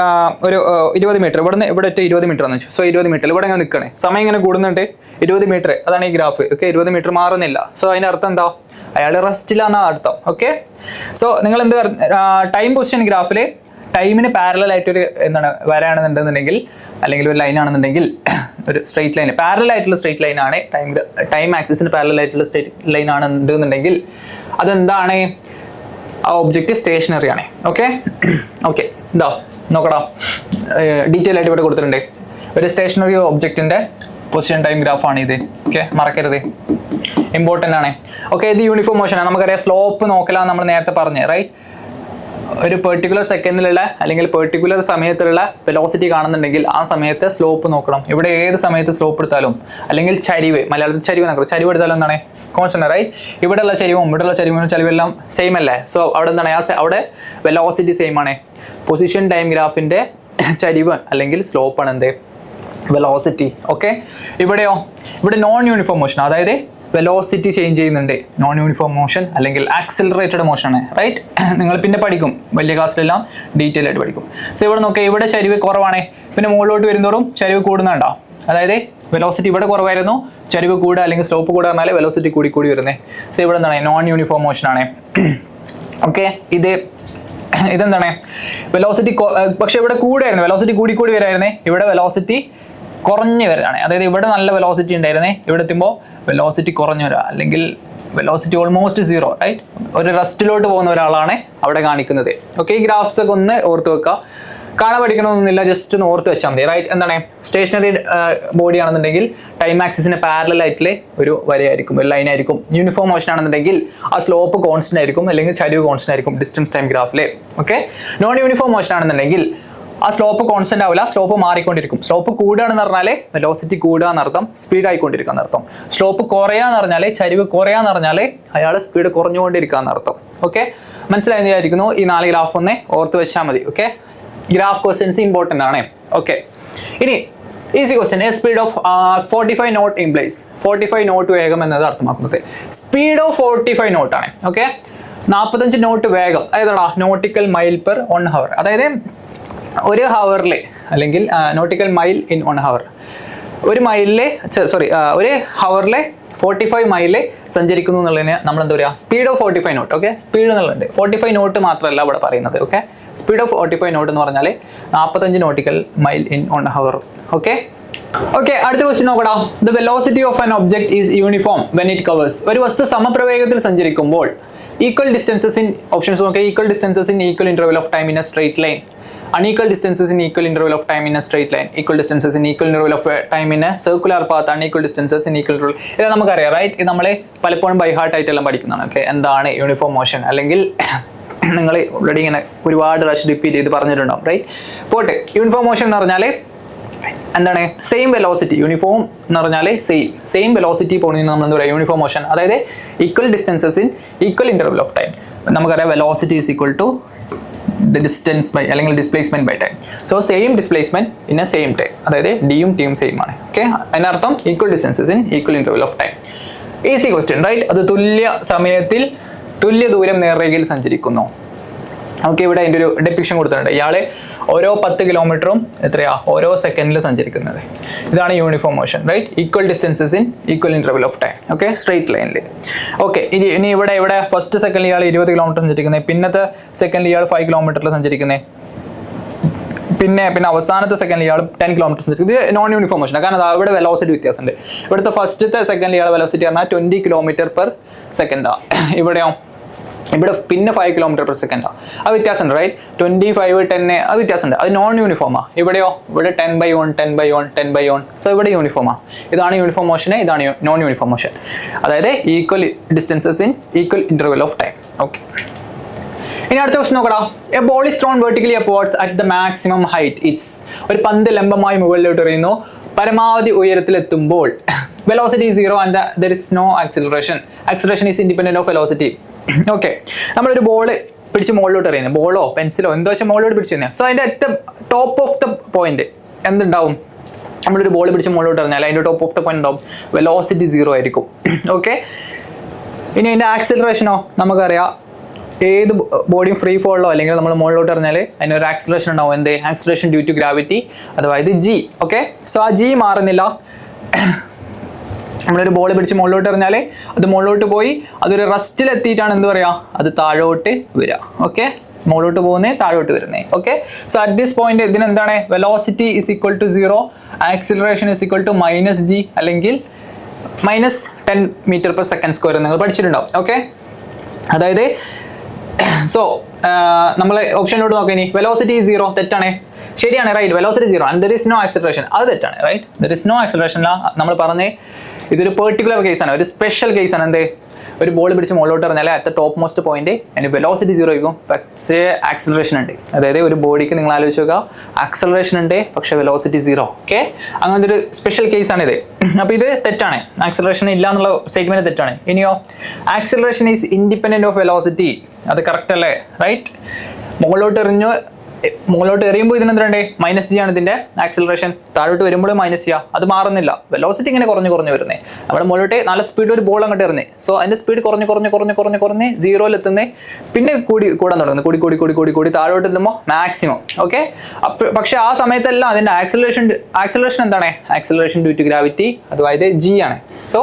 ഒരു 20 മീറ്റർ, ഇവിടെ 20 മീറ്റർ എന്ന് വെച്ചു. സോ 20 മീറ്റർ ഇവിടെ ഇങ്ങനെ നിൽക്കണേ, സമയം ഇങ്ങനെ കൂടുന്നുണ്ട്, 20 മീറ്റർ, അതാണ് ഈ ഗ്രാഫ്. ഓക്കെ, 20 മീറ്റർ മാറുന്നില്ല. സോ അതിൻ്റെ അർത്ഥം എന്താ? അയാൾ റെസ്റ്റിലാന്നാണ് അർത്ഥം. ഓക്കെ, സോ നിങ്ങൾ എന്ത് ടൈം പൊസിഷൻ ഗ്രാഫിൽ ടൈമിന് പാരലൽ ആയിട്ടൊരു എന്താണ് വരാണെന്നുണ്ടെന്നുണ്ടെങ്കിൽ, അല്ലെങ്കിൽ ഒരു ലൈൻ ആണെന്നുണ്ടെങ്കിൽ, ഒരു സ്ട്രെയിറ്റ് ലൈൻ, പാരലൽ ആയിട്ടുള്ള സ്ട്രെയിറ്റ് ലൈൻ ആണ്, ടൈം ആക്സിസിന് പാരലൽ ആയിട്ടുള്ള സ്ട്രെയിറ്റ് ലൈൻ ആണെന്നുണ്ടെന്നുണ്ടെങ്കിൽ അതെന്താണ്? ആ ഒബ്ജക്റ്റ് സ്റ്റേഷനറി ആണ്. ഓക്കെ, ഓക്കെ, ഇതാ നോക്കടാ, ഡീറ്റെയിൽ ആയിട്ട് ഇവിടെ കൊടുത്തിട്ടുണ്ട്. ഒരു സ്റ്റേഷനറി ഒബ്ജക്റ്റിന്റെ പൊസിഷൻ ടൈം ഗ്രാഫാണ് ഇത്. ഓക്കെ, മറക്കരുത്, ഇമ്പോർട്ടൻ്റ് ആണ്. ഓക്കെ, ഇത് യൂണിഫോം മോഷൻ ആണ്. നമുക്കറിയാം സ്ലോപ്പ് നോക്കലാന്ന് നമ്മൾ നേരത്തെ പറഞ്ഞത്, റൈറ്റ്. ഒരു പെർട്ടിക്കുലർ സെക്കൻഡിലുള്ള അല്ലെങ്കിൽ പെർട്ടിക്കുലർ സമയത്തിലുള്ള വെലോസിറ്റി കാണുന്നുണ്ടെങ്കിൽ ആ സമയത്ത് സ്ലോപ്പ് നോക്കണം. ഇവിടെ ഏത് സമയത്ത് സ്ലോപ്പ് എടുത്താലും, അല്ലെങ്കിൽ ചരിവ്, മലയാളത്തിൽ ചരിവ് നോക്കണം, ചരിവ് എടുത്താലും എന്താണ്? Constant, right. ഇവിടെയുള്ള ചരിവും ഇവിടെയുള്ള ചരിവെല്ലാം സെയിം അല്ലേ? സോ അവിടെ എന്താണ്? അവിടെ വെലോസിറ്റി സെയിം ആണ്. പൊസിഷൻ ടൈം ഗ്രാഫിന്റെ ചരിവ് അല്ലെങ്കിൽ സ്ലോപ്പ് ആണ് എന്ത്? വെലോസിറ്റി. ഓക്കെ, ഇവിടെയോ? ഇവിടെ നോൺ യൂണിഫോം മോഷൻ, അതായത് വെലോസിറ്റി ചേഞ്ച് ചെയ്യുന്നുണ്ട്. നോൺ യൂണിഫോം മോഷൻ അല്ലെങ്കിൽ ആക്സിലറേറ്റഡ് മോഷൻ ആണ്, റൈറ്റ്. നിങ്ങൾ പിന്നെ പഠിക്കും, വലിയ ക്ലാസ്സിലെല്ലാം ഡീറ്റെയിൽ ആയിട്ട് പഠിക്കും. സോ ഇവിടെ നോക്കുക, ഇവിടെ ചരിവ് കുറവാണ്, പിന്നെ മുകളിലോട്ട് വരുന്നതോറും ചരിവ് കൂടുന്നുണ്ടോ? അതായത് വെലോസിറ്റി ഇവിടെ കുറവായിരുന്നു, ചരിവ് കൂടുക അല്ലെങ്കിൽ സ്ലോപ്പ് കൂടുക പറഞ്ഞാൽ വെലോസിറ്റി കൂടി വരുന്നത്. സോ ഇവിടെ എന്താണ്? നോൺ യൂണിഫോം മോഷൻ ആണ്. ഓക്കെ, ഇതെന്താണ്? വെലോസിറ്റി പക്ഷെ ഇവിടെ കൂടായിരുന്നു, വെലോസിറ്റി കൂടി വരായിരുന്നേ. ഇവിടെ വെലോസിറ്റി കുറഞ്ഞു വരാണ്, അതായത് ഇവിടെ നല്ല വെലോസിറ്റി ഉണ്ടായിരുന്നേ, ഇവിടെ എത്തുമ്പോൾ വെലോസിറ്റി കുറഞ്ഞു വരാം, അല്ലെങ്കിൽ വെലോസിറ്റി ഓൾമോസ്റ്റ് 0, റൈറ്റ്. ഒരു റെസ്റ്റിലോട്ട് പോകുന്ന ഒരാളാണ് അവിടെ കാണിക്കുന്നത്. ഓക്കെ, ഈ ഗ്രാഫ്സ് ഒക്കെ ഒന്ന് ഓർത്ത് വെക്കുക. കാണാൻ പഠിക്കണമെന്നൊന്നുമില്ല, ജസ്റ്റ് ഒന്ന് ഓർത്ത് വെച്ചാൽ മതി, റൈറ്റ്. എന്താണ്? സ്റ്റേഷനറി ബോഡി ആണെന്നുണ്ടെങ്കിൽ ടൈം ആക്സിസിന് പാരലൽ ആയിട്ടുള്ള ഒരു വരയായിരിക്കും, ഒരു ലൈൻ ആയിരിക്കും. യൂണിഫോം മോഷൻ ആണെന്നുണ്ടെങ്കിൽ ആ സ്ലോപ്പ് കോൺസ്റ്റന്റ് ആയിരിക്കും, അല്ലെങ്കിൽ ചരിവ് കോൺസ്റ്റന്റ് ആയിരിക്കും ഡിസ്റ്റൻസ് ടൈം ഗ്രാഫിൽ. ഓക്കെ, നോൺ യൂണിഫോം മോഷൻ ആണെന്നുണ്ടെങ്കിൽ ആ സ്ലോപ്പ് കോൺസ്റ്റന്റ് ആവില്ല, സ്ലോപ്പ് മാറിക്കൊണ്ടിരിക്കും. സ്ലോപ്പ് കൂടുകയാണെന്ന് പറഞ്ഞാൽ വെലോസിറ്റി കൂടുക എന്നർത്ഥം, സ്പീഡ് ആയിക്കൊണ്ടിരിക്കുക എന്നർത്ഥം. സ്ലോപ്പ് കുറയാന്ന് പറഞ്ഞാൽ, ചരിവ് കുറയാന്ന് പറഞ്ഞാൽ അയാൾ സ്പീഡ് കുറഞ്ഞുകൊണ്ടിരിക്കുക എന്നർത്ഥം. ഓക്കെ, മനസ്സിലായെന്ന് വിചാരിക്കുന്നു. ഈ 4 ഗ്രാഫ് ഒന്ന് ഓർത്ത് വെച്ചാൽ മതി. ഓക്കെ, ഗ്രാഫ് ക്വസ്റ്റ്യൻസ് ഇമ്പോർട്ടൻ്റ് ആണ്. ഓക്കെ, ഇനി easy question. A speed of 45 knot implies 45 knot വേഗം എന്നത് അർത്ഥമാക്കുന്നത് സ്പീഡ് ഓഫ് 45 നോട്ട് ആണ്. ഓക്കെ, 45 നോട്ട് വേഗം, അതായത് നോട്ടിക്കൽ മൈൽ പെർ 1 ഹവർ, അതായത് ഒരു ഹവറിൽ അല്ലെങ്കിൽ നോട്ടിക്കൽ മൈൽ ഇൻ 1 ഹവർ, ഒരു ഹവറിലെ 45 മൈല് സഞ്ചരിക്കുന്നു എന്നുള്ളതിന് നമ്മൾ എന്താ പറയുക? Speed of 45 knot. Okay, speed എന്നുള്ളത് 45 നോട്ട് മാത്രമല്ല ഇവിടെ പറയുന്നത്. ഓക്കെ, സ്പീഡ് ഓഫ് 45 നോട്ട് എന്ന് പറഞ്ഞാൽ 45 nautical mile in 1 hour. Okay, അടുത്ത ക്വസ്റ്റ്യൻ നോക്കടാ. The velocity of an object is uniform when it covers. ഒരു വസ്തു സമപ്രവേഗത്തിൽ സഞ്ചരിക്കുമ്പോൾ ഈക്വൽ ഡിസ്റ്റൻസസ് ഇൻ ഓപ്ഷൻസ് നോക്കുക. Equal distances in equal interval of time in a straight line, unequal distances in equal interval of time in a straight line, equal distances in equal interval of time in a circular path, unequal distances in equal interval. ഇത് നമുക്കറിയാം, റൈറ്റ്. ഇത് നമ്മൾ പലപ്പോഴും ബൈ ഹാർട്ട് ആയിട്ടെല്ലാം പഠിക്കുന്നതാണ്. ഓക്കെ, എന്താണ് യൂണിഫോം മോഷൻ, അല്ലെങ്കിൽ നിങ്ങൾ ഓൾറെഡി ഇങ്ങനെ ഒരുപാട് പ്രാവശ്യം റിപ്പീറ്റ് ചെയ്ത് പറഞ്ഞിട്ടുണ്ടാവും, റൈറ്റ്. പോട്ടെ, യൂണിഫോം മോഷൻ എന്ന് പറഞ്ഞാൽ എന്താണ് സെയിം വെലോസിറ്റി, യൂണിഫോം എന്ന് പറഞ്ഞാൽ സെയിം വെലോസിറ്റി പോകുന്നതിന് നമ്മൾ എന്താ പറയുക യൂണിഫോം മോഷൻ. അതായത് equal distances in equal interval of time. നമുക്കറിയാം velocity is equal to distance by അല്ലെങ്കിൽ displacement by time. So same displacement in a same time, അതായത് ഡിയും ടിയും സെയിം ആണ്. ഓക്കെ, അതിനർത്ഥം equal distances in equal interval of time. Easy question right. അത് തുല്യ സമയത്തിൽ തുല്യ ദൂരം നേർരേഖയിൽ സഞ്ചരിക്കുന്നു. ഓക്കെ, ഇവിടെ അതിൻ്റെ ഒരു ഡെപ്പിക്ഷൻ കൊടുത്തിട്ടുണ്ട്. ഇയാള് ഓരോ 10 കിലോമീറ്ററും എത്രയാ ഓരോ സെക്കൻഡിൽ സഞ്ചരിക്കുന്നത്. ഇതാണ് uniform motion right. Equal distances in equal interval of time. Okay, straight ലൈനിൽ. ഓക്കെ, ഇനി ഇവിടെ ഫസ്റ്റ് സെക്കൻഡിൽ ഇയാൾ 20 കിലോമീറ്റർ സഞ്ചരിക്കുന്നത്, പിന്നത്തെ സെക്കൻഡിൽ ഇയാൾ 5 കിലോമീറ്ററിൽ സഞ്ചരിക്കുന്നത്, പിന്നെ അവസാനത്തെ സെക്കൻഡിൽ ഇയാൾ 10 കിലോമീറ്റർ സഞ്ചരിക്കുന്നത്. ഇത് നോൺ യൂണിഫോം മോഷൻ. കാരണം അവിടെ വെലോസിറ്റി വ്യത്യാസമുണ്ട്. ഇവിടുത്തെ ഫസ്റ്റത്തെ സെക്കൻഡിൽ ഇയാൾ വെലോസിറ്റി പറഞ്ഞാൽ 20 കിലോമീറ്റർ പെർ സെക്കൻഡാണ്. ഇവിടെ പിന്നെ 5 കിലോമീറ്റർ പെർ സെക്കൻഡാണ്. അത് വ്യത്യാസമുണ്ട് റൈറ്റ്. 25, 10 അത് വ്യത്യാസമുണ്ട്. അത് നോൺ യൂണിഫോമാണ്. ഇവിടെ 10/1, 10/1, 10/1. സോ ഇവിടെ യൂണിഫോമാണ്. ഇതാണ് യൂണിഫോം മോഷൻ, ഇതാണ് നോൺ യൂണിഫോം മോഷൻ. അതായത് equal distances in equal interval of time. Okay, ഇനി അടുത്ത ക്വസ്റ്റൻ നോക്കടാ. A ball is thrown vertically upwards at the maximum height. It's ഒരു പന്ത് ലംബമായി മുകളിലോട്ട് എറിയുന്നു. പരമാവധി ഉയരത്തിലെത്തുമ്പോൾ velocity 0 and there is no acceleration. Acceleration is independent of velocity. Okay, നമ്മളൊരു ബോള് പിടിച്ച് മുകളിലോട്ട് എറിയുന്നത്, ബോളോ പെൻസിലോ എന്തോ വെച്ചാൽ മുകളിലോട്ട് പിടിച്ച് തന്നെ. സോ അതിൻ്റെ ടോപ്പ് ഓഫ് ദ പോയിന്റ് എന്തുണ്ടാവും? നമ്മളൊരു ബോൾ പിടിച്ച് മുകളിലോട്ട് എറിഞ്ഞാൽ അതിൻ്റെ ടോപ്പ് ഓഫ് ദ പോയിന്റ് ഉണ്ടാവും വെലോസിറ്റി 0 ആയിരിക്കും. ഓക്കെ, ഇനി അതിൻ്റെ ആക്സിലറേഷനോ നമുക്കറിയാം. ഏത് ബോഡിയും ഫ്രീ ഫോളിലോ അല്ലെങ്കിൽ നമ്മൾ മുകളിലോട്ട് എറിഞ്ഞാൽ അതിനൊരു ആക്സിലറേഷൻ ഉണ്ടാവും. എന്ത് ആക്സിലറേഷൻ ഡ്യൂ ടു ഗ്രാവിറ്റി, അഥവാ ഇത് G. ഓക്കെ, സോ ആ G മാറുന്നില്ല. നമ്മളൊരു ബോൾ പിടിച്ച് മുകളിലോട്ട് എറിഞ്ഞാൽ അത് മുകളിലോട്ട് പോയി അതൊരു റെസ്റ്റിലെത്തിയിട്ടാണ് എന്ത് പറയുക, അത് താഴോട്ട് വരിക. ഓക്കെ, മുകളിലോട്ട് പോകുന്നേ താഴോട്ട് വരുന്നേ. Okay, so at this point ഇതിനെന്താണ് velocity is equal to 0, acceleration is equal to -G അല്ലെങ്കിൽ -10 മീറ്റർ പെർ സെക്കൻഡ് സ്ക്വയർ നിങ്ങൾ പഠിച്ചിട്ടുണ്ടാവും. ഓക്കെ, അതായത് സോ നമ്മൾ ഓപ്ഷനിലോട്ട് നോക്കാം. ഇനി വെലോസിറ്റി 0 തെറ്റാണ്. ശരിയാണ് right, velocity 0 and there is no acceleration. അത് തെറ്റാണ് right. There is no acceleration. നമ്മൾ പറഞ്ഞേ ഇതൊരു പെർട്ടിക്കുലർ കേസാണ്, ഒരു സ്പെഷ്യൽ കേസാണ്. എന്ത് ഒരു ബോൾ പിടിച്ച് മുകളിലോട്ട് എറിഞ്ഞാൽ അറ്റ് ടോപ്പ് മോസ്റ്റ് പോയിന്റ് അതിന് വെലോസിറ്റി 0 ആയിരിക്കും, പക്ഷേ ആക്സിലറേഷൻ ഉണ്ട്. അതായത് ഒരു ബോഡിക്ക് നിങ്ങൾ ആലോചിച്ച് നോക്കുക, ആക്സിലറേഷൻ ഉണ്ട് പക്ഷേ വെലോസിറ്റി 0. ഓക്കെ, അങ്ങനത്തെ ഒരു സ്പെഷ്യൽ കേസാണ് ഇത്. അപ്പോൾ ഇത് തെറ്റാണ്, ആക്സിലറേഷൻ ഇല്ല എന്നുള്ള സ്റ്റേറ്റ്മെന്റ് തെറ്റാണ്. ഇനിയോ acceleration is independent of velocity. അത് കറക്റ്റ് അല്ലേ റൈറ്റ്. മുകളിലോട്ട് എറിയുമ്പോൾ ഇതിനെന്തുണ്ട് -G ആണ് ഇതിന്റെ ആക്സിലറേഷൻ. താഴോട്ട് വരുമ്പോൾ -G, അത് മാറുന്നില്ല. വെലോസിറ്റി ഇങ്ങനെ കുറഞ്ഞു വരുന്നേ. നമ്മുടെ മുകളിലോട്ട് നല്ല സ്പീഡ് ഒരു ബോൾ അങ്ങോട്ട് എറിഞ്ഞേ. സോ അതിന്റെ സ്പീഡ് കുറഞ്ഞ് 0 എത്തുന്നേ. പിന്നെ കൂടാൻ തുടങ്ങുന്നു, കൂടി താഴോട്ട് എത്തുമ്പോൾ മാക്സിമം. ഓക്കെ, പക്ഷെ ആ സമയത്തെല്ലാം അതിന്റെ ആക്സിലറേഷൻ എന്താണ്? ആക്സിലറേഷൻ ഡ്യൂ ടു ഗ്രാവിറ്റി, അതായത് G ആണ്. So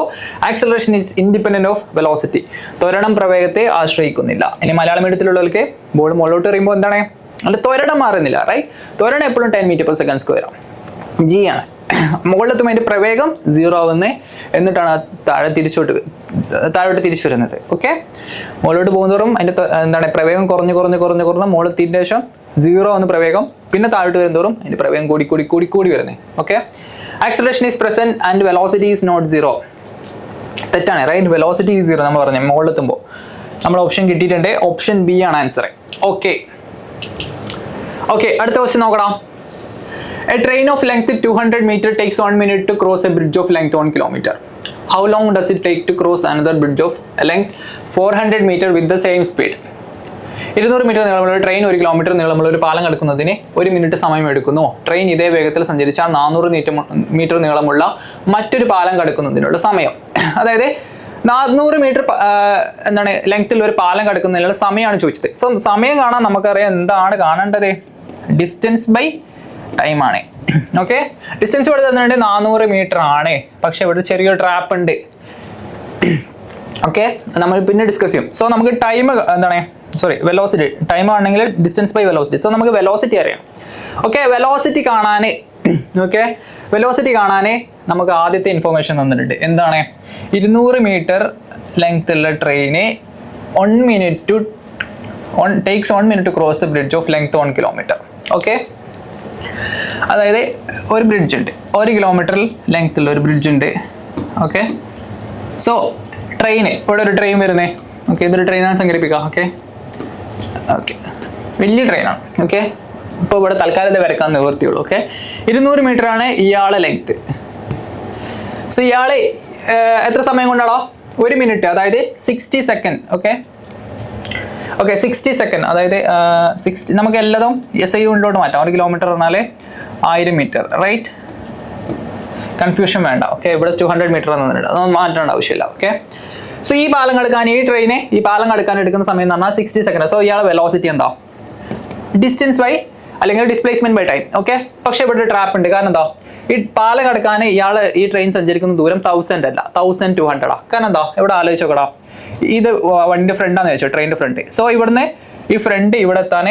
acceleration is independent of velocity. ത്വരണം പ്രവേഗത്തെ ആശ്രയിക്കുന്നില്ല. ഇനി മലയാളം മീഡിയത്തിലുള്ളവർക്ക് ബോൾ മുകളിലോട്ട് എറിയുമ്പോൾ എന്താണ്? അല്ല, ത്വരണം മാറുന്നില്ല റൈറ്റ്. ത്വരണം എപ്പോഴും 10 മീറ്റർ പെർ സെക്കൻഡ് സ്ക്വയർ ആണ്, G ആണ്. മുകളിലെത്തുമ്പോൾ അതിന്റെ പ്രവേഗം 0 ആവുന്നത്, എന്നിട്ടാണ് താഴോട്ട് തിരിച്ചു വരുന്നത്. ഓക്കെ, മുകളിലോട്ട് പോകുന്നതോറും അതിന്റെ എന്താണ് പ്രവേഗം കുറഞ്ഞ് മുകളിലെത്തിയതിന് ശേഷം 0 ആവുന്ന പ്രവേഗം, പിന്നെ താഴോട്ട് വരുന്നതോറും അതിന്റെ പ്രവേഗം കൂടി വരുന്നത്. Okay, acceleration is present and velocity is not 0. തെറ്റാണ് റൈറ്റ്. വെലോസിറ്റി ഈസ് 0 നമ്മൾ പറഞ്ഞു മുകളിലെത്തുമ്പോൾ. നമ്മൾ ഓപ്ഷൻ കിട്ടിയിട്ടുണ്ട്, ഓപ്ഷൻ B ആണ് ആൻസർ. ഓക്കെ, അടുത്ത ക്വസ്റ്റ്യൻ നോക്കണം. A train of length 200 meter takes 1 minute to cross a bridge of length 1 kilometer. How long does it take to cross another bridge of length 400 meter with the same speed? 200 metre നീളമുള്ള ട്രെയിൻ 1 കിലോമീറ്റർ നീളമുള്ള ഒരു പാലം കടക്കുന്നതിന് 1 മിനിറ്റ് സമയം എടുക്കുന്നു. ട്രെയിൻ ഇതേ വേഗത്തിൽ സഞ്ചരിച്ചാൽ 400 മീറ്റർ നീളമുള്ള മറ്റൊരു പാലം കടക്കുന്നതിനുള്ള സമയം. അതായത് 400 മീറ്റർ എന്താണ് ലെങ്ത്തിൽ ഒരു പാലം കടക്കുന്നതിനുള്ള സമയമാണ് ചോദിച്ചത്. സോ സമയം കാണാൻ നമുക്കറിയാം എന്താണ് കാണേണ്ടത്? ഡിസ്റ്റൻസ് ബൈ ടൈം ആണ്. ഓക്കെ, ഡിസ്റ്റൻസ് ഇവിടെ തന്നിട്ടുണ്ട് 400 മീറ്റർ ആണ്, പക്ഷെ ഇവിടെ ചെറിയൊരു ട്രാപ്പ് ഉണ്ട്. ഓക്കെ, നമ്മൾ പിന്നെ ഡിസ്കസ് ചെയ്യും. സോ നമുക്ക് ടൈം എന്താണ്, വെലോസിറ്റി ടൈം ആണെങ്കിൽ ഡിസ്റ്റൻസ് ബൈ വെലോസിറ്റി. സോ നമുക്ക് വെലോസിറ്റി അറിയാം. ഓക്കെ, വെലോസിറ്റി കാണാൻ നമുക്ക് ആദ്യത്തെ ഇൻഫോർമേഷൻ തന്നിട്ടുണ്ട്. എന്താണ്? 200 മീറ്റർ ലെങ്ത് ഉള്ള train 1 minute takes 1 minute to cross the bridge of length 1 kilometer. Okay, അതായത് ഒരു ബ്രിഡ്ജ് ഉണ്ട്, 1 കിലോമീറ്റർ ലെങ്ത് ഉള്ള ഒരു ബ്രിഡ്ജ് ഉണ്ട്. ഓക്കെ, സോ ട്രെയിന് ഇവിടെ ഒരു ട്രെയിൻ വരുന്നേ. ഓക്കെ, ഇതൊരു ട്രെയിനാണ് സങ്കല്പിക്കുക. ഓക്കെ, വലിയ ട്രെയിനാണ്. ഓക്കെ, ഇപ്പോൾ ഇവിടെ തൽക്കാലം ഇത് വരക്കാൻ നിവർത്തിയുള്ളൂ. ഓക്കെ, 200 മീറ്റർ ആണ് ഇയാളെ ലെങ്ത്. സോ ഇയാളെ എത്ര സമയം കൊണ്ടാണോ? 1 മിനിറ്റ്, അതായത് 60 സെക്കൻഡ്. ഓക്കെ 60 സെക്കൻഡ്, അതായത് 60 നമുക്ക് എല്ലാതും SI യൂണിറ്റിലോട്ട് മാറ്റാം. 1 കിലോമീറ്റർ പറഞ്ഞാൽ 1000 മീറ്റർ, റൈറ്റ്? കൺഫ്യൂഷൻ വേണ്ട. ഓക്കെ, ഇവിടെ 200 മീറ്റർ തന്നിട്ടുണ്ട്, അതൊന്നും മാറ്റേണ്ട ആവശ്യമില്ല. ഓക്കെ, സോ ഈ പാലം കടക്കാൻ ഈ പാലം കടക്കാൻ എടുക്കുന്ന സമയം എന്ന് പറഞ്ഞാൽ 60 സെക്കൻഡ്. സോ ഇയാളെ വെലോസിറ്റി എന്താ? ഡിസ്റ്റൻസ് ബൈ അല്ലെങ്കിൽ ഡിസ്പ്ലേസ്മെന്റ് ബൈ ടൈം. ഓക്കെ, പക്ഷെ ഇവിടെ ഒരു ട്രാപ്പ് ഉണ്ട്. കാരണം എന്താ? ഈ പാലം കടക്കാൻ ഈ ട്രെയിൻ സഞ്ചരിക്കുന്ന ദൂരം 1000 അല്ല, 1200. കാരണം എന്താ? ഇവിടെ ആലോചിച്ച് നോക്കടാ, ഇത് വണ്ടിന്റെ ഫ്രണ്ടാന്ന് വെച്ചോ, ട്രെയിനിന്റെ ഫ്രണ്ട്. സോ ഇവിടുന്ന് ഈ ഫ്രണ്ട് ഇവിടെ എത്താൻ,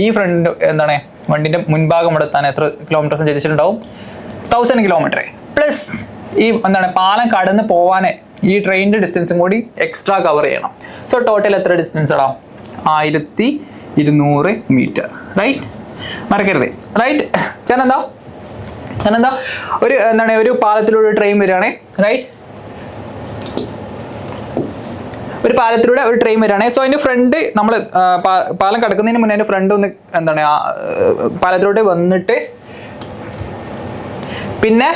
ഈ ഫ്രണ്ട് എന്താണ് വണ്ടിന്റെ മുൻഭാഗം ഇവിടെ എത്താൻ എത്ര കിലോമീറ്റർ സഞ്ചരിച്ചിട്ടുണ്ടാവും? 1000 കിലോമീറ്റർ. പ്ലസ് ഈ എന്താണ് പാലം കടന്ന് പോവാൻ ഈ ട്രെയിനിന്റെ ഡിസ്റ്റൻസും കൂടി എക്സ്ട്രാ കവർ ചെയ്യണം. സോ ടോട്ടൽ എത്ര ഡിസ്റ്റൻസ് ഇടാം? 1200 മീറ്റർ, റൈറ്റ്? മറക്കരുത്, റൈറ്റ്? കാരണം എന്താ ഒരു എന്താണ് ഒരു പാലത്തിലൂടെ ട്രെയിൻ വരികയാണെ, റൈറ്റ്? ഒരു പാലത്തിലൂടെ ഒരു ട്രെയിൻ വരികയാണെ. സോ അതിന്റെ ഫ്രണ്ട് നമ്മൾ പാലം കടക്കുന്നതിന് മുന്നേ അതിന്റെ ഫ്രണ്ട് ഒന്ന് എന്താണ് പാലത്തിലൂടെ വന്നിട്ട് പിന്നെ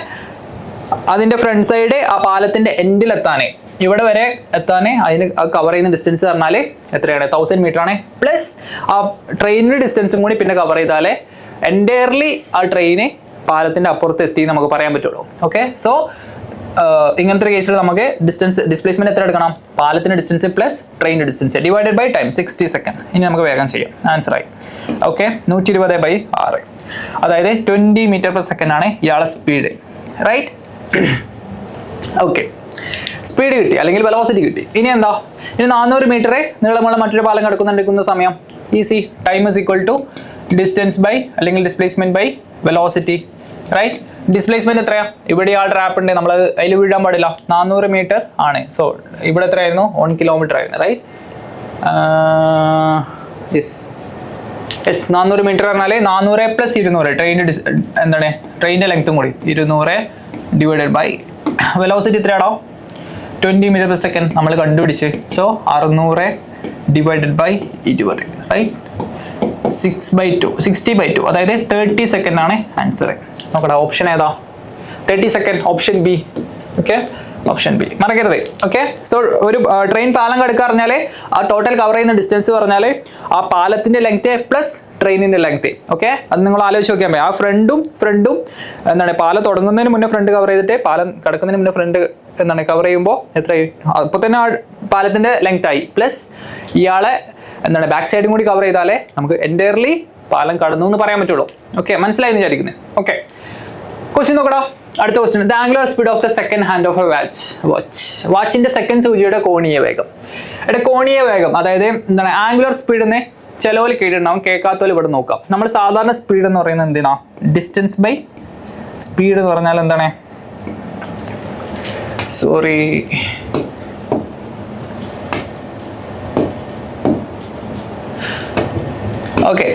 അതിന്റെ ഫ്രണ്ട് സൈഡ് ആ പാലത്തിന്റെ എൻഡിൽ എത്താനേ, ഇവിടെ വരെ എത്താനേ അതിന് കവർ ചെയ്യുന്ന ഡിസ്റ്റൻസ് പറഞ്ഞാൽ എത്രയാണ്? 1000 മീറ്റർ ആണ്. പ്ലസ് ആ ട്രെയിനിന്റെ ഡിസ്റ്റൻസും കൂടി പിന്നെ കവർ ചെയ്താലേ എൻറ്റയർലി ആ ട്രെയിന് പാലത്തിന്റെ അപ്പുറത്ത് എത്തി നമുക്ക് പറയാൻ പറ്റുള്ളൂ. ഓക്കെ, സോ ഇങ്ങനത്തെ കേസിൽ നമുക്ക് ഡിസ്പ്ലേസ്മെന്റ് എത്ര എടുക്കണം? പാലത്തിന്റെ ഡിസ്റ്റൻസ് പ്ലസ് ട്രെയിനിന്റെ distance divided by time, 60 second. ഇനി നമുക്ക് വേഗം ചെയ്യാം. ആൻസർ ആയി. ഓക്കെ, 120/6, അതായത് 20 മീറ്റർ പെർ സെക്കൻഡ് ആണ് ഇയാളെ സ്പീഡ്, റൈറ്റ്? ഓക്കെ, സ്പീഡ് കിട്ടി അല്ലെങ്കിൽ വെലോസിറ്റി കിട്ടി. ഇനി എന്താ? ഇനി 400 മീറ്റർ നീളമുള്ള മറ്റൊരു പാലം കടക്കുന്നുണ്ടെക്കുന്ന സമയം. Easy. Time is equal to distance by അല്ലെങ്കിൽ displacement by velocity, right? Displacement എത്രയാ? ഇവിടെ ആ ട്രാപ്പ് ഉണ്ട്, നമ്മൾ അതിൽ വീഴാൻ പാടില്ല. 400 മീറ്റർ ആണ്. സോ ഇവിടെ എത്രയായിരുന്നു? 1 കിലോമീറ്റർ ആയിരുന്നു, റൈറ്റ്? 400 മീറ്റർ പറഞ്ഞാൽ 400 + 200 ട്രെയിനിന്റെ എന്താണ് ട്രെയിനിന്റെ ലെങ്ത്തും കൂടി 200 ഡിവൈഡഡ് ബൈ വെലോസിറ്റി എത്രയാണോ? 20 മീറ്റർ പെർ സെക്കൻഡ് നമ്മൾ കണ്ടുപിടിച്ച്. So 600 divided by 20, right? 60/2, അതായത് 30 സെക്കൻഡ് ആണ് ആൻസർ. നോക്കടാ, ഓപ്ഷൻ ഏതാ? 30 second, option B. Okay, option B മറക്കരുത്. ഓക്കെ, സോ ഒരു ട്രെയിൻ പാലം കടക്കുക പറഞ്ഞാൽ ആ ടോട്ടൽ കവർ ചെയ്യുന്ന ഡിസ്റ്റൻസ് പറഞ്ഞാൽ ആ പാലത്തിന്റെ ലെങ്ത് പ്ലസ് ട്രെയിനിന്റെ ലെങ്ത്. ഓക്കെ, അത് നിങ്ങൾ ആലോചിച്ച് നോക്കിയാൽ മതി. ആ ഫ്രണ്ടും എന്താണ് പാലം തുടങ്ങുന്നതിന് മുന്നേ ഫ്രണ്ട് കവർ ചെയ്തിട്ട് പാലം കടക്കുന്നതിന് മുന്നേ ഫ്രണ്ട് എന്താണ് കവർ ചെയ്യുമ്പോൾ എത്രയായി? അപ്പോൾ തന്നെ ആ പാലത്തിന്റെ ലെങ്ത് ആയി. പ്ലസ് ഇയാളെ എന്താണ് ബാക്ക് സൈഡും കൂടി കവർ ചെയ്താലേ നമുക്ക് എൻറ്റയർലി പാലം കടന്നു എന്ന് പറയാൻ പറ്റുള്ളൂ. ഓക്കെ, മനസ്സിലായി എന്ന് വിചാരിക്കുന്നത്. ഓക്കെ, ക്വസ്റ്റ്യൻ നോക്കടാ. അടുത്ത question, the angular speed of the second hand of a വാച്ചിന്റെ സെക്കൻഡ് സൂചിയുടെ കോണീയ വേഗം. കോണീയ വേഗം അതായത് എന്താണ് ആംഗുലർ സ്പീഡ് എന്ന് ചിലവർ കേട്ടിട്ടുണ്ടാവും, കേൾക്കാത്തവർ ഇവിടെ നോക്കാം. നമ്മൾ സാധാരണ സ്പീഡ് എന്ന് പറയുന്നത് എന്തിനാ? ഡിസ്റ്റൻസ് ബൈ സ്പീഡ് എന്ന് പറഞ്ഞാൽ എന്താണ്? സോറി, ഓക്കെ,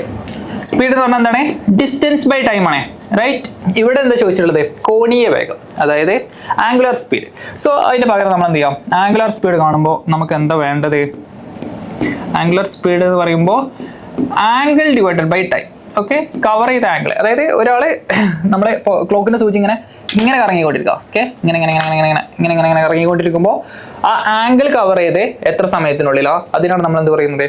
സ്പീഡ് എന്ന് പറഞ്ഞാൽ എന്താണ്? ഡിസ്റ്റൻസ് ബൈ ടൈം ആണ്, റൈറ്റ്? ഇവിടെ എന്താ ചോദിച്ചിട്ടുള്ളത്? കോണീയ വേഗം, അതായത് ആംഗുലർ സ്പീഡ്. സോ അതിന് പകരം നമ്മൾ എന്ത് ചെയ്യാം? ആംഗുലർ സ്പീഡ് കാണുമ്പോൾ നമുക്ക് എന്താ വേണ്ടത്? ആംഗുലർ സ്പീഡ് എന്ന് പറയുമ്പോൾ angle divided by time. Okay, cover ചെയ്ത ആംഗിൾ, അതായത് ഒരാള് നമ്മളെ ക്ലോക്കിന്റെ സൂചി ഇങ്ങനെ കറങ്ങിക്കൊണ്ടിരിക്കുക. ഓക്കെ, ഇങ്ങനെ കറങ്ങിക്കൊണ്ടിരിക്കുമ്പോൾ ആ ആംഗിൾ കവർ ചെയ്ത് എത്ര സമയത്തിനുള്ളിലാ അതിനാണ് നമ്മൾ എന്ത് പറയുന്നത്?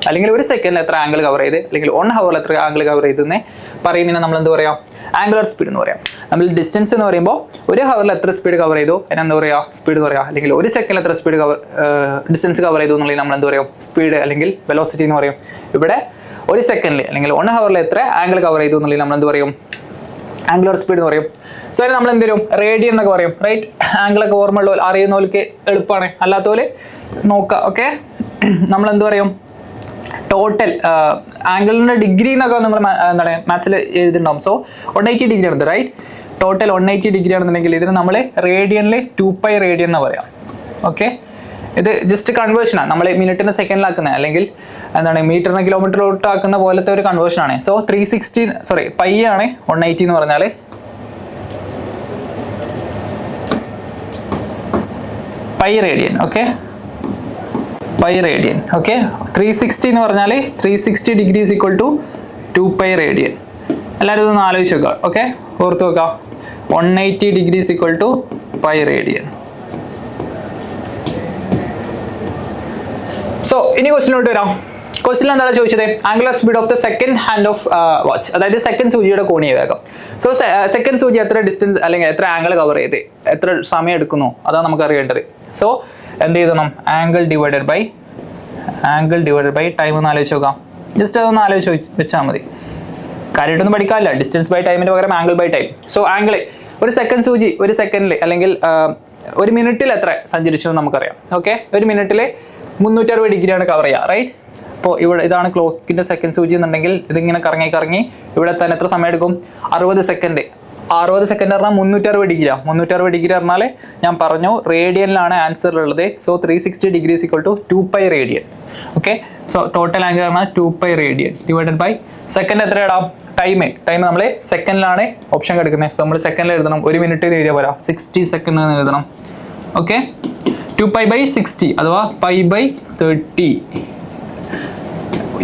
അല്ലെങ്കിൽ ഒരു സെക്കൻഡിൽ എത്ര ആംഗിൾ കവർ ചെയ്ത് അല്ലെങ്കിൽ 1 ഹവറിൽ എത്ര ആംഗിൾ കവർ ചെയ്തെന്ന് പറയുന്നതിന് നമ്മൾ എന്ത് പറയാം? ആംഗുലർ സ്പീഡ് എന്ന് പറയാം. നമ്മൾ ഡിസ്റ്റൻസ് എന്ന് പറയുമ്പോൾ 1 ഹവറിൽ എത്ര സ്പീഡ് കവർ ചെയ്തു അതിനെന്താ പറയുക? സ്പീഡ് എന്ന് പറയാം. അല്ലെങ്കിൽ 1 സെക്കൻഡിൽ എത്ര സ്പീഡ് ഡിസ്റ്റൻസ് കവർ ചെയ്തു എന്നുള്ളത് നമ്മൾ എന്ത് പറയും? സ്പീഡ് അല്ലെങ്കിൽ വെലോസിറ്റി എന്ന് പറയും. ഇവിടെ 1 സെക്കൻഡിൽ അല്ലെങ്കിൽ 1 ഹവറിൽ എത്ര ആംഗിൾ കവർ ചെയ്തു എന്നുള്ളത് നമ്മൾ എന്ത് പറയും? ആംഗുലർ സ്പീഡ് എന്ന് പറയും. സോ അതിന് നമ്മൾ എന്ത് ചെയ്യും? റേഡിയൻ എന്നൊക്കെ പറയും, റൈറ്റ്? ആംഗിളൊക്കെ ഓർമ്മ അറിയുന്നവർക്ക് എളുപ്പമാണ്, അല്ലാത്തവര് നോക്കുക. ഓക്കെ, നമ്മൾ എന്ത് പറയും? ടോട്ടൽ ആംഗിളിന്റെ ഡിഗ്രി എന്നൊക്കെ നിങ്ങൾ എന്താണ് മാത്സിൽ എഴുതിണ്ടാവും. സോ 180 ഡിഗ്രി ആണ്, റൈറ്റ്? ടോട്ടൽ 180 ഡിഗ്രി ആണെന്നുണ്ടെങ്കിൽ ഇതിന് നമ്മൾ റേഡിയനിൽ 2π റേഡിയൻ എന്ന് പറയാം. ഓക്കെ, ഇത് ജസ്റ്റ് കൺവേർഷനാണ്. നമ്മൾ മിനിറ്റിന് സെക്കൻഡിലാക്കുന്നത് അല്ലെങ്കിൽ എന്താണ് മീറ്ററിന് കിലോമീറ്ററിലോട്ട് ആക്കുന്ന പോലത്തെ ഒരു കൺവേർഷനാണ്. സോ 360 പൈ ആണ് 180 എന്ന് പറഞ്ഞാൽ. Pi radian. Okay, pi radian. Okay, 360 എന്ന് പറഞ്ഞാൽ 360 degree is equal to 2π radian. എല്ലാവരും ഇതൊന്ന് ആലോചിച്ച് വെക്കുക. ഓക്കെ, ഓർത്ത് വെക്കാം. 180 degrees equal to pi radian. So ഇനി ക്വസ്റ്റിനോട്ട് വരാം. ക്വസ്റ്റിൽ എന്താണ് ചോദിച്ചത്? Angular speed of the second hand of watch, അതായത് സെക്കൻഡ് സൂചിയുടെ കോണീയ വേഗം. സോ സെക്കൻഡ് സൂചി എത്ര ഡിസ്റ്റൻസ് അല്ലെങ്കിൽ എത്ര ആംഗിൾ കവർ ചെയ്ത് എത്ര സമയം എടുക്കുന്നു അതാണ് നമുക്ക് അറിയേണ്ടത്. സോ എന്ത് ചെയ്യണം? ആംഗിൾ ഡിവൈഡഡ് ബൈ ടൈം എന്ന് ആലോചിച്ച് നോക്കാം. ജസ്റ്റ് അതൊന്ന് ആലോചിച്ച് വെച്ചാൽ മതി. കാര്യമായിട്ടൊന്നും പഠിക്കാനില്ല. ഡിസ്റ്റൻസ് ബൈ ടൈമിന് പകരം angle by time. So angle ഒരു സെക്കൻഡ് സൂചി ഒരു സെക്കൻഡിൽ അല്ലെങ്കിൽ ഒരു മിനിറ്റിൽ എത്ര സഞ്ചരിച്ചു എന്ന് നമുക്കറിയാം. ഓക്കെ, ഒരു മിനിറ്റിൽ 360 ഡിഗ്രിയാണ് കവർ ചെയ്യുക, റൈറ്റ്? അപ്പോൾ ഇവിടെ ഇതാണ് ക്ലോക്കിൻ്റെ സെക്കൻഡ് സൂചി എന്നുണ്ടെങ്കിൽ ഇതിങ്ങനെ കറങ്ങി ഇവിടെ എത്താൻ എത്ര സമയം എടുക്കും? 60 സെക്കൻഡ്. 60 സെക്കൻഡ് പറഞ്ഞാൽ 360 ഡിഗ്രിയാണ്. 360 ഡിഗ്രി പറഞ്ഞാൽ ഞാൻ പറഞ്ഞു റേഡിയനിലാണ് ആൻസർ ഉള്ളത്. So 360 degrees equal to 2π radian. Okay, so total angle പറഞ്ഞാൽ 2π റേഡിയൻ ഡിവൈഡഡ് ബൈ സെക്കൻഡ് എത്ര ഇടാം? ടൈം നമ്മൾ സെക്കൻഡിലാണ് ഓപ്ഷൻ എടുക്കുന്നത്. സോ നമ്മൾ സെക്കൻഡിൽ എഴുതണം. ഒരു മിനിറ്റ് എഴുതിയാൽ പോരാ, 60 സെക്കൻഡ് എന്ന് എഴുതണം. ഓക്കെ, 2π/60 അഥവാ π/30.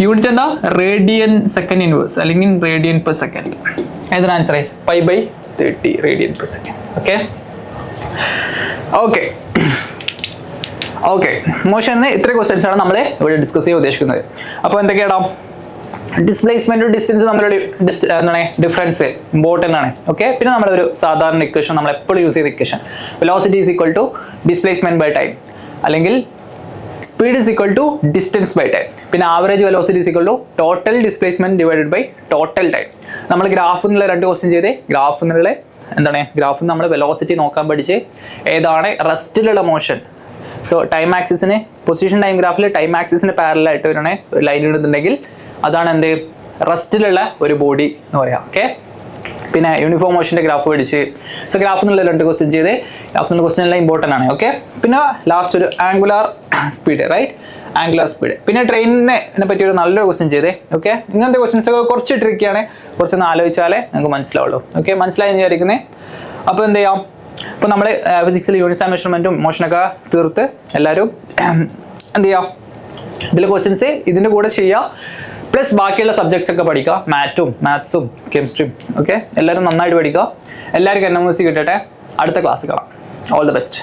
യൂണിറ്റ് എന്താ? റേഡിയൻ സെക്കൻഡ് ഇൻവേഴ്സ് അല്ലെങ്കിൽ റേഡിയൻ പെർ സെക്കൻഡ്. ഏതാണ് answer? π/30 radian per second. Okay motion ഇത്ര ക്വസ്റ്റ്യൻസ് ആണ് നമ്മൾ ഇവിടെ ഡിസ്കസ് ചെയ്യാൻ ഉദ്ദേശിക്കുന്നത്. അപ്പോൾ എന്തൊക്കെയാടാ? ഡിസ്പ്ലേസ്മെന്റ് ഡിസ്റ്റൻസ് തമ്മിലുള്ള എന്താണ് ഡിഫറൻസ് ഇമ്പോർട്ടൻ്റ് ആണ്. ഓക്കെ, പിന്നെ നമ്മളൊരു സാധാരണ ഇക്വേഷൻ നമ്മൾ എപ്പോഴും യൂസ് ചെയ്ത equation velocity is equal to displacement by time അല്ലെങ്കിൽ speed is equal to distance by time. പിന്നെ average velocity is equal to total displacement divided by total time. നമ്മൾ ഗ്രാഫിൽ നിന്നുള്ള 2 ക്വസ്റ്റ്യൻ ചെയ്തേ. ഗ്രാഫിൽ നിന്നുള്ള ഗ്രാഫിൽ നമ്മൾ വെലോസിറ്റി നോക്കാൻ പഠിച്ച് ഏതാണ് റെസ്റ്റിലുള്ള മോഷൻ. സോ ടൈം ആക്സിസിന് പൊസിഷൻ ടൈം ഗ്രാഫിൽ ടൈം ആക്സിസിന് പാരലായിട്ട് ഒരു ലൈൻ ഇടുന്നുണ്ടെങ്കിൽ അതാണ് എന്ത്? റെസ്റ്റിലുള്ള ഒരു ബോഡി എന്ന് പറയാം. ഓക്കെ, പിന്നെ യൂണിഫോം മോഷൻ്റെ ഗ്രാഫ് പഠിച്ച്. സോ ഗ്രാഫിൽ നിന്നുള്ള 2 ക്വസ്റ്റ്യൻ ചെയ്ത്. ഗ്രാഫിൽ നിന്നുള്ള ക്വസ്റ്റ്യൻ എല്ലാം ഇമ്പോർട്ടൻ്റ് ആണ്. ഓക്കെ, പിന്നെ ലാസ്റ്റ് ഒരു angular speed, right? Angular speed. പിന്നെ ട്രെയിനിനെ പറ്റി ഒരു നല്ലൊരു ക്വസ്റ്റ്യൻ ചെയ്തേ. ഓക്കെ, ഇങ്ങനത്തെ ക്വസ്റ്റ്യൻസ് ഒക്കെ കുറച്ച് ട്രിക്കിയാണ്. കുറച്ചൊന്ന് ആലോചിച്ചാലേ നിങ്ങൾക്ക് മനസ്സിലാവുള്ളൂ. ഓക്കെ, മനസ്സിലായി വിചാരിക്കുന്നത്. അപ്പോൾ എന്ത് ചെയ്യാം? ഇപ്പോൾ നമ്മൾ ഫിസിക്സിൽ യൂണിറ്റ്സ് ആൻഡ് മെഷർമെൻറ്റും മോഷനൊക്കെ തീർത്ത് എല്ലാവരും എന്ത് ചെയ്യാം? ഇതിലെ ക്വസ്റ്റ്യൻസ് ഇതിൻ്റെ കൂടെ ചെയ്യുക. പ്ലസ് ബാക്കിയുള്ള സബ്ജക്ട്സ് ഒക്കെ പഠിക്കുക. മാത്സും കെമിസ്ട്രിയും. ഓക്കെ, എല്ലാവരും നന്നായിട്ട് പഠിക്കുക. എല്ലാവർക്കും NMC കിട്ടട്ടെ. അടുത്ത ക്ലാസ് കാണാം. All the best.